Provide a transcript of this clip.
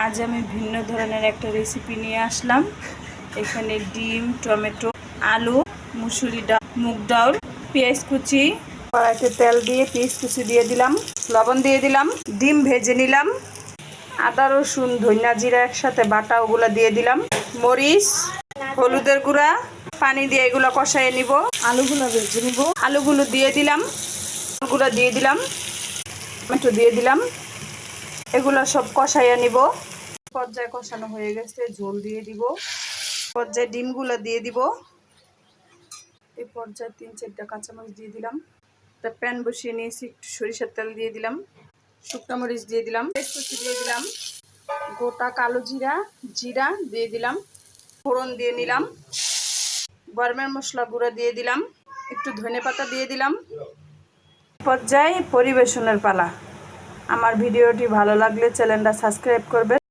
আজ আমি ভিন্ন ধরনের একটা রেসিপি নিয়ে আসলাম। এখানে ডিম, টমেটো, আলু, মুসুরি ডাল, মুগ ডাল, পেঁয়াজ কুচি, কড়াইতে তেল দিয়ে পেঁয়াজ কুচি দিয়ে দিলাম, লবণ দিয়ে দিলাম, ডিম ভেজে নিলাম, আদা রসুন ধনিয়া জিরা একসাথে বাটা ওগুলো দিয়ে দিলাম, মরিচ, হলুদের গুঁড়া, পানি দিয়ে এগুলো কষাইয়ে নিব, আলুগুলো ভেজে নিব, আলুগুলো দিয়ে দিলাম, আলুগুলো দিয়ে দিলাম, টমেটো দিয়ে দিলাম, এগুলো সব কষাইয়া নিব। পর্যায়ে কষানো হয়ে গেছে, ঝোল দিয়ে দিব, পর্যায়ে ডিমগুলো দিয়ে দিব, এই পর্যায়ে 3-4টা কাঁচামরিচ দিয়ে দিলাম, একটা প্যান বসিয়ে নিয়েছি, একটু সরিষার তেল দিয়ে দিলাম, শুকনো মরিচ দিয়ে দিলাম, কুচি দিয়ে দিলাম, গোটা কালো জিরা জিরা দিয়ে দিলাম, ফোড়ন দিয়ে নিলাম, গরমের মশলা গুঁড়ো দিয়ে দিলাম, একটু ধনেপাতা দিয়ে দিলাম। পর্যায়ে পরিবেশনের পালা। আমার ভিডিওটি ভালো লাগলে চ্যানেলটা সাবস্ক্রাইব করবেন।